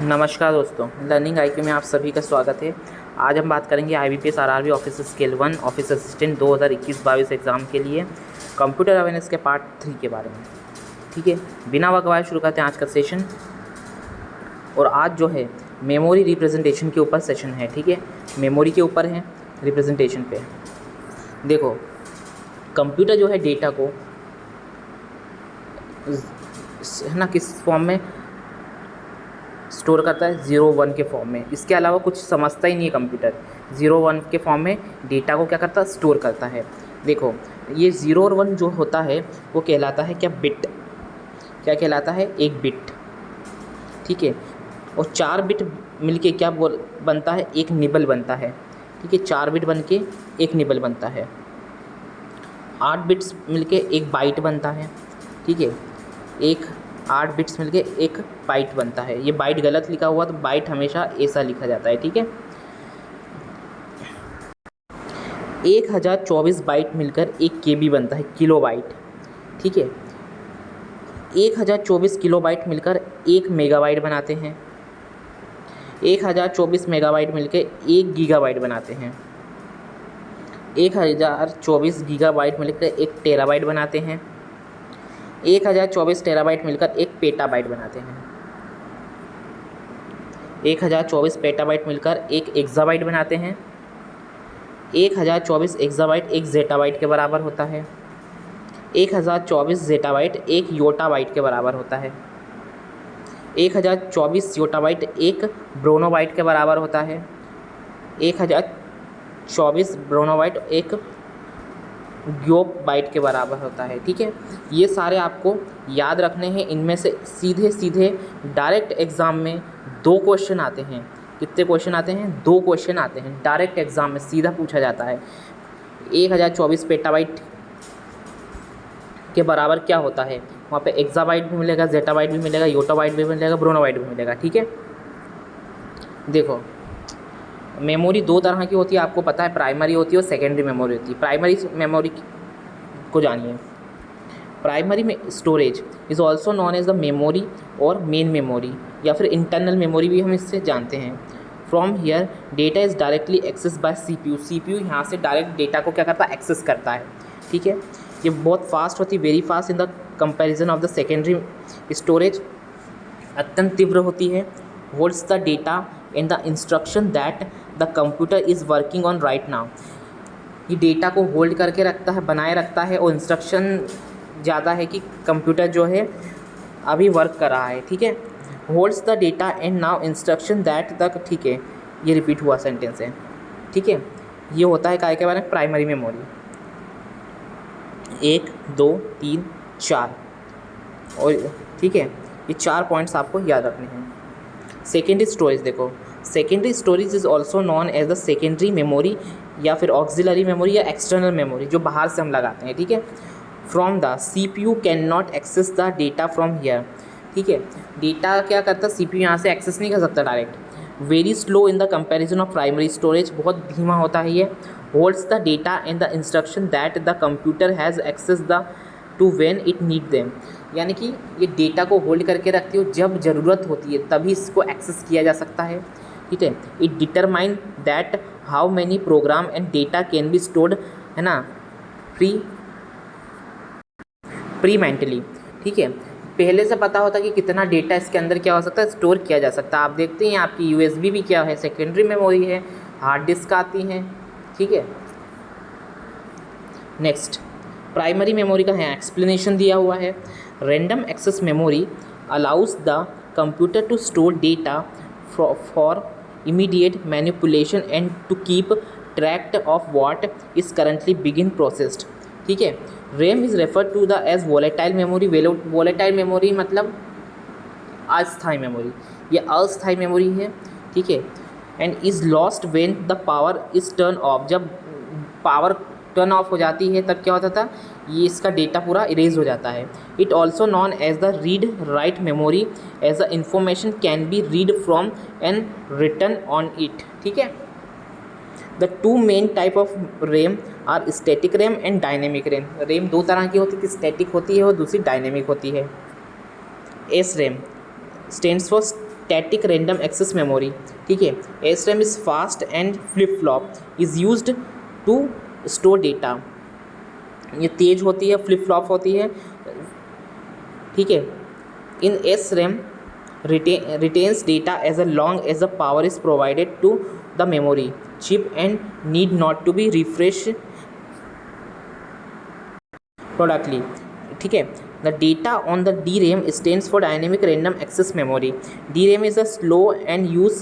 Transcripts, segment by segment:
नमस्कार दोस्तों, learning IQ में आप सभी का स्वागत है। आज हम बात करेंगे IBPS RRB office scale 1 office assistant 2021-22 exam के लिए कंप्यूटर अवेयरनेस के पार्ट 3 के बारे में। ठीक है, बिना वकवाए शुरू करते हैं आज का सेशन। और आज जो है मेमोरी रिप्रेजेंटेशन के ऊपर सेशन है। ठीक है, मेमोरी के ऊपर है, रिप्रेजेंटेशन पे। देखो, कंप्यूटर जो है डेटा को है ना किस फॉर्म में स्टोर करता है, 0-1 के फॉर्म में। इसके अलावा कुछ समझता ही नहीं है कंप्यूटर। 0-1 के फॉर्म में डेटा को क्या करता है, स्टोर करता है। देखो, ये 0 और 1 जो होता है वो कहलाता है क्या, बिट। क्या कहलाता है, एक बिट। ठीक है, और 4 बिट मिलके क्या बनता है, एक निबल बनता है। ठीक है, 4 बिट बन के एक निबल बनता है। 8 बिट्स मिलके एक बाइट बनता है। ठीक है, 8 बिट्स मिलके एक बाइट बनता है। ये बाइट गलत लिखा हुआ तो बाइट हमेशा ऐसा लिखा जाता है। ठीक है, 1024 बाइट मिलकर एक KB बनता है, किलो बाइट। ठीक है, 1024 किलो बाइट मिलकर एक मेगाबाइट बनाते हैं। 1024 मेगाबाइट मिलकर एक गीगाबाइट बनाते हैं। 1024 गीगाबाइट मिलकर एक टेराबाइट बनाते हैं। 1024 टेराबाइट मिलकर एक पेटाबाइट बनाते हैं। 1024 पेटाबाइट मिलकर एक एक्साबाइट बनाते हैं। 1024 एक्साबाइट एक जेटाबाइट के बराबर होता है। 1024 जेटाबाइट एक योटाबाइट के बराबर होता है। 1024 योटाबाइट एक ब्रोनोबाइट के बराबर होता है। 1024 ब्रोनोबाइट एक ग्योप बाइट के बराबर होता है। ठीक है, ये सारे आपको याद रखने हैं। इनमें से सीधे सीधे डायरेक्ट एग्ज़ाम में 2 क्वेश्चन आते हैं। कितने क्वेश्चन आते हैं, 2 क्वेश्चन आते हैं डायरेक्ट एग्ज़ाम में, सीधा पूछा जाता है। 1024 पेटाबाइट के बराबर क्या होता है, वहाँ पे एक्साबाइट भी मिलेगा, जेटाबाइट भी मिलेगा, योटाबाइट भी मिलेगा, ब्रोनोबाइट भी मिलेगा। ठीक है, देखो, मेमोरी 2 तरह की होती है, आपको पता है। प्राइमरी होती है और सेकेंडरी मेमोरी होती है। प्राइमरी मेमोरी को जानिए। प्राइमरी में storage is also known as the memory और मेन मेमोरी, या फिर इंटरनल मेमोरी भी हम इससे जानते हैं। From here data is directly access by CPU यहाँ से डायरेक्ट डेटा को क्या करता है, एक्सेस करता है। ठीक है, ये बहुत फास्ट होती है, very fast in the comparison of the secondary storage. अत्यंत तीव्र होती है। Holds the data in the instruction that the computer is working on right now. ये डेटा को होल्ड करके रखता है, बनाए रखता है, और इंस्ट्रक्शन ज़्यादा है कि कंप्यूटर जो है अभी वर्क कर रहा है। ठीक है, holds the data and now instruction that the, ठीक है, ये रिपीट हुआ सेंटेंस है। ठीक है, ये होता है काय के बारे में, प्राइमरी मेमोरी। 1 2 3 4, और ठीक है, ये 4 पॉइंट्स आपको याद रखने हैं। सेकेंडरी स्टोरेज, देखो, secondary storage is also known as the secondary memory, या फिर ऑक्सिलरी मेमोरी या एक्सटर्नल मेमोरी, जो बाहर से हम लगाते हैं। ठीक है, from the CPU can not access the data from here. ठीक है, डेटा क्या करता है, CPU यहाँ से एक्सेस नहीं कर सकता direct. Very slow in the comparison of primary storage, बहुत धीमा होता है ये। Holds the data and the instruction that the computer has access the to when it need them, यानी कि ये डेटा को होल्ड करके रखती हो, जब ज़रूरत होती है तभी इसको एक्सेस किया जा सकता है। ठीक है, it determine that how many program and data can be stored, है ना, प्री मेंटली। ठीक है, पहले से पता होता कि कितना डेटा इसके अंदर क्या हो सकता है, स्टोर किया जा सकता है। आप देखते हैं आपकी USB भी क्या है, सेकेंडरी मेमोरी है, हार्ड डिस्क आती हैं। ठीक है, इनेक्स्ट प्राइमरी मेमोरी का है एक्सप्लेनेशन दिया हुआ है। Random access memory allows the computer to store data for immediate manipulation and to keep track of what is currently बिगिन प्रोसेस्ड। ठीक है, RAM is refer to the as volatile memory. Volatile memory मतलब अस्थायी memory, ये अस्थायी memory है। ठीक है, and is lost when the power is turn off, जब पावर टर्न ऑफ हो जाती है तब क्या होता था, ये इसका डेटा पूरा इरेज हो जाता है। It also known as the read write memory, as the information can be read from and written on it. ठीक है, the 2 main type of RAM are static RAM and dynamic RAM. RAM 2 तरह की होती है, static होती है और दूसरी डायनेमिक होती है। S RAM stands for static random access memory, ठीक है। SRAM is fast and flip flop is used to store data, ये तेज होती है, फ्लिप फ्लॉप होती है, ठीक है। इन SRAM retains data as long as the power is provided to the memory chip and need not to be refreshed productly, ठीक है। The data on the DRAM stands for dynamic random access memory. DRAM is a slow and use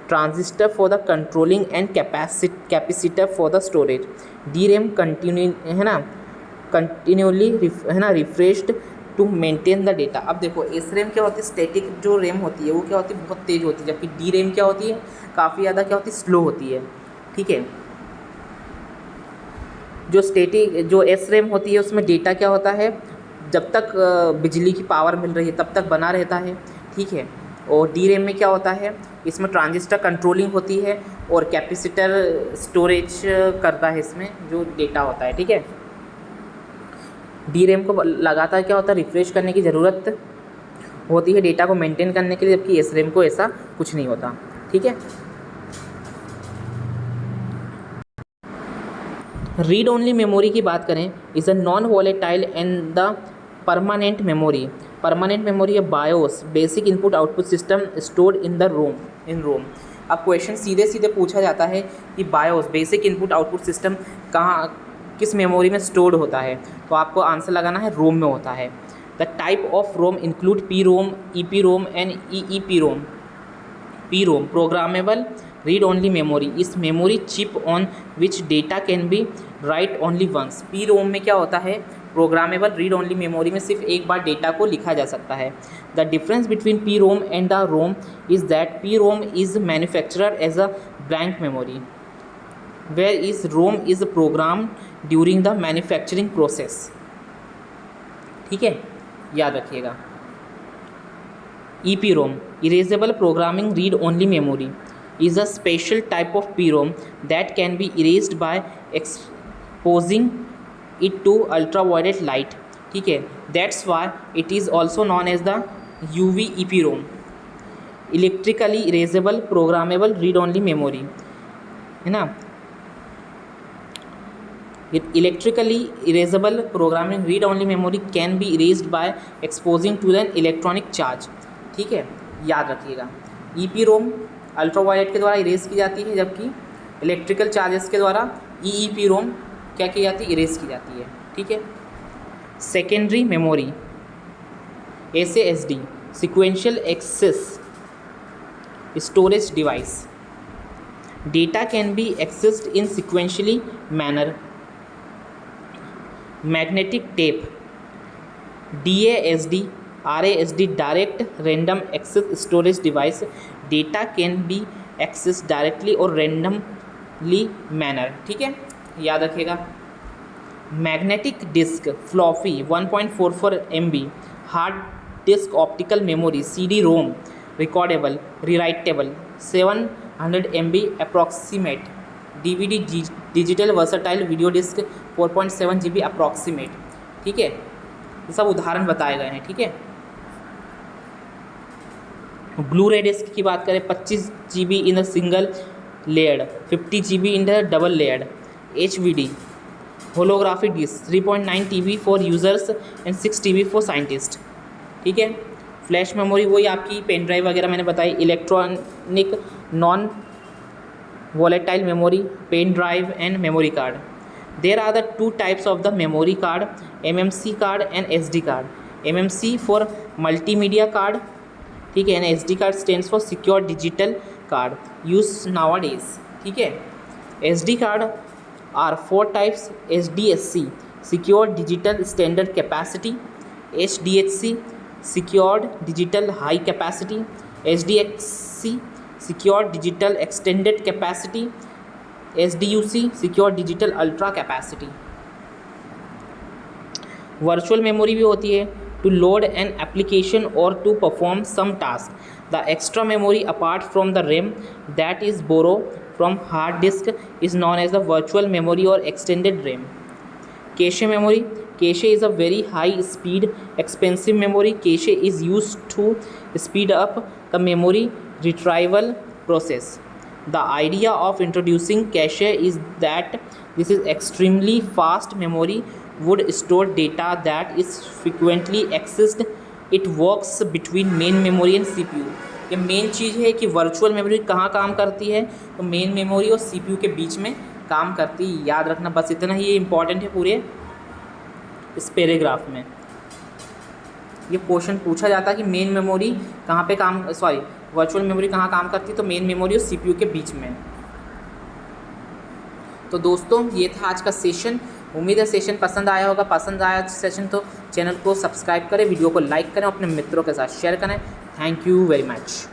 transistor for the controlling and capacitor for the storage. DRAM continually है ना refreshed to maintain the data. अब देखो SRAM क्या होती है, static जो RAM होती है वो क्या होती है, बहुत तेज़ होती है, जबकि DRAM क्या होती है, काफ़ी ज़्यादा क्या होती है, स्लो होती है, ठीक है। जो SRAM होती है उसमें डेटा क्या होता है, जब तक बिजली की पावर मिल रही है तब तक बना रहता है, ठीक है। और DRAM में क्या होता है, इसमें ट्रांजिस्टर कंट्रोलिंग होती है और कैपेसिटर स्टोरेज करता है इसमें जो डेटा होता है, ठीक है। DRAM को लगातार क्या होता है, रिफ्रेश करने की ज़रूरत होती है डेटा को मेंटेन करने के लिए, जबकि SRAM को ऐसा कुछ नहीं होता, ठीक है। रीड ओनली मेमोरी की बात करें, is a non volatile and the permanent memory. Permanent memory है BIOS, basic input output system stored in ROM. अब क्वेश्चन सीधे सीधे पूछा जाता है कि BIOS basic input output system कहाँ किस मेमोरी में स्टोर्ड होता है, तो आपको आंसर लगाना है रोम में होता है। The type of ROM include PROM, EPROM and EEPROM। PROM programmable read only memory, इस memory chip on which data can be write only once. PROM में क्या होता है, प्रोग्रामेबल रीड ओनली मेमोरी में सिर्फ एक बार डेटा को लिखा जा सकता है। The difference between PROM and the ROM is that PROM is manufactured as a blank memory, where is ROM is programmed during the manufacturing process, ठीक है, याद रखिएगा। EPROM erasable programming read only memory is a special type of PROM that can be erased by exposing it to ultraviolet light, ठीक है। That's why it is also known as the UV EPROM, electrically erasable programmable read only memory, है ना। Electrically erasable programming read only memory can be erased by exposing to an electronic charge, ठीक है, याद रखिएगा। EPROM ultraviolet के द्वारा erase की जाती है, जबकि इलेक्ट्रिकल चार्जेस के द्वारा EEPROM क्या की जाती है, इरेज की जाती है, ठीक है। Secondary memory SASD sequential access storage device, data can be accessed in sequentially manner। Magnetic tape DASD RASD direct random access storage device, data can be access directly और रैंडमली मैनर, ठीक है, याद रखिएगा। Magnetic disk floppy 1.44 MB, hard disk optical memory CD-ROM, recordable rewritable 700 MB approximate, DVD digital versatile video disk 4.7 GB approximate, ठीक है। ये सब उदाहरण बताए गए हैं, ठीक है। ब्लू रे डिस्क की बात करें 25 GB in the single layered, 50 GB in the double layered. HVD holographic disk 3.9 TB for users and 6 TB for scientist, ठीक है। फ्लैश मेमोरी वही आपकी पेन ड्राइव वगैरह मैंने बताई। Electronic non volatile memory, pen drive and memory card. There are the two types of the memory card, MMC card and SD card. MMC for multimedia card, ठीक है, and SD card stands for secure digital card used nowadays, ठीक है। SD card are 4 types: SDSC secure digital standard capacity, SDHC secured digital high capacity, SDXC secure digital extended capacity, SDUC secure digital ultra capacity। Virtual memory भी होती है to load an application और to perform some task. The extra memory apart from the RAM that is borrow from hard disk is known as the virtual memory और extended RAM. Cache memory, cache is a very high speed expensive memory. Cache is used to speed up the memory retrieval process. The idea of introducing cache is that this is extremely fast memory would store data that is frequently accessed. It works between main memory and CPU। ये main चीज़ है कि virtual memory कहाँ काम करती है, तो main memory और CPU के बीच में काम करती है। याद रखना बस इतना ही, ये इंपॉर्टेंट है पूरे इस पैराग्राफ में। ये क्वेश्चन पूछा जाता है कि मेन मेमोरी कहाँ पे काम, सॉरी वर्चुअल मेमोरी कहाँ काम करती है, तो मेन मेमोरी और सीपीयू के बीच में। तो दोस्तों ये था आज का सेशन। उम्मीद है सेशन पसंद आया होगा। पसंद आया सेशन तो चैनल को सब्सक्राइब करें, वीडियो को लाइक करें, अपने मित्रों के साथ शेयर करें। Thank you very much.